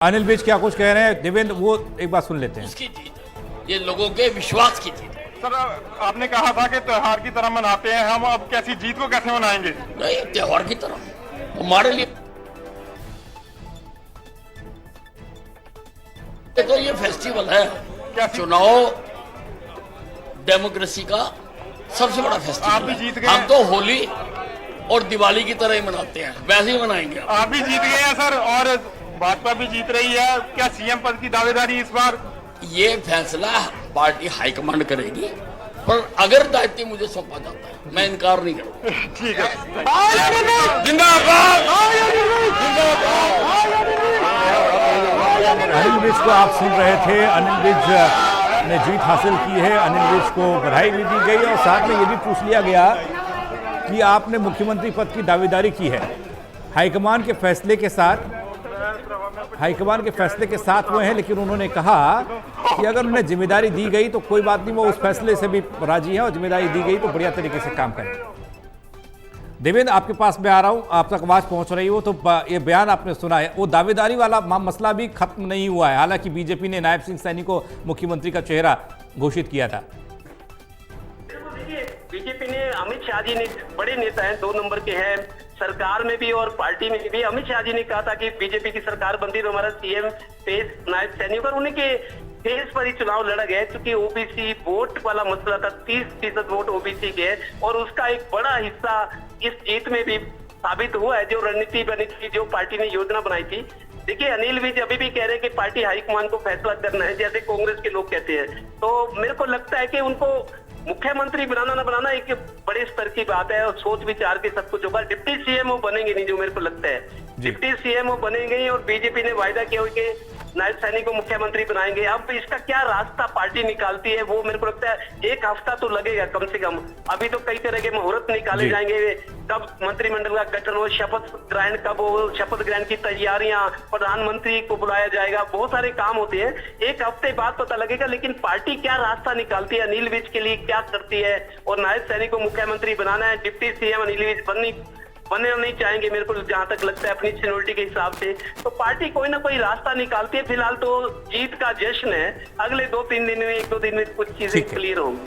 अनिल विज क्या कुछ कह रहे हैं देवेंद्र, वो एक बात सुन लेते हैं। उसकी जीत है, ये लोगों के विश्वास की जीत है। सर आपने कहा था कि त्योहार की तरह मनाते हैं हम, अब कैसी जीत को कैसे मनाएंगे? नहीं, त्योहार की तरह हमारे लिए तो ये फेस्टिवल है। क्या चुनाव डेमोक्रेसी का सबसे बड़ा आप फेस्टिवल भी है। जीत गए। हम तो होली और दिवाली की तरह ही मनाते हैं, वैसे ही मनाएंगे। आप भी जीत गए हैं सर, और भाजपा भी जीत रही है। क्या सीएम पद की दावेदारी इस बार? ये फैसला पार्टी हाईकमांड करेगी, पर अगर दायित्व मुझे सौंपा जाता है मैं इनकार नहीं करूंगा। ठीक है। जिंदाबाद। अनिल विज को आप सुन रहे थे। अनिल विज ने जीत हासिल की है। अनिल विज को बधाई भी दी गई और साथ में ये भी पूछ लिया गया कि आपने मुख्यमंत्री पद की दावेदारी की है। हाईकमान के फैसले के साथ वो हैं, लेकिन उन्होंने कहा कि अगर उन्हें जिम्मेदारी दी गई तो कोई बात नहीं, वो उस फैसले से भी राजी हैं और जिम्मेदारी दी गई तो बढ़िया तरीके से काम करें। देवेंद्र, आपके पास मैं आ रहा हूं, आप तक आवाज पहुंच रही हो, तो ये बयान आपने सुना है, वो दावेदारी वाला मसला भी खत्म नहीं हुआ है। हालांकि बीजेपी ने नायब सिंह सैनी को मुख्यमंत्री का चेहरा घोषित किया था। बीजेपी ने अमित शाह जी ने बड़े नेता हैं, 2 नंबर के हैं सरकार में भी और पार्टी में भी। अमित शाह जी ने कहा था कि बीजेपी की सरकार बनती तो हमारा सीएम पेश नायब सैनी पर उन्हीं के फेस पर ही चुनाव लड़ा गया, क्योंकि ओबीसी वोट वाला मसला था। 30% वोट ओबीसी के है और उसका एक बड़ा हिस्सा इस जीत में भी साबित हुआ है। जो रणनीति बनी थी, जो पार्टी ने योजना बनाई थी। देखिए, अनिल विज अभी भी कह रहे हैं कि पार्टी हाईकमान को फैसला करना है, जैसे कांग्रेस के लोग कहते हैं। तो मेरे को लगता है कि उनको मुख्यमंत्री बनाना ना बनाना एक बड़े स्तर की बात है और सोच विचार के सब कुछ होगा। डिप्टी सीएम वो बनेंगे नहीं, जो मेरे को लगता है। डिप्टी सीएम वो बनेंगे ही और बीजेपी ने वायदा किया हुआ कि नायब सैनी को मुख्यमंत्री बनाएंगे। अब इसका क्या रास्ता पार्टी निकालती है, वो मेरे को लगता है 1 हफ्ता तो लगेगा कम से कम। अभी तो कई तरह के मुहूर्त निकाले जाएंगे, कब मंत्रिमंडल का गठन हो, शपथ ग्रहण कब हो, शपथ ग्रहण की तैयारियां, प्रधानमंत्री को बुलाया जाएगा, बहुत सारे काम होते हैं। 1 हफ्ते बाद पता लगेगा, लेकिन पार्टी क्या रास्ता निकालती है, अनिल विज के लिए क्या करती है। और नायब सैनी को मुख्यमंत्री बनाना है, डिप्टी सीएम अनिल विज बनने नहीं चाहेंगे, मेरे को जहां तक लगता है अपनी सीनियरिटी के हिसाब से। तो पार्टी कोई ना कोई रास्ता निकालती है। फिलहाल तो जीत का जश्न है, अगले 2-3 दिन में, 1-2 दिन में कुछ चीजें क्लियर होंगी।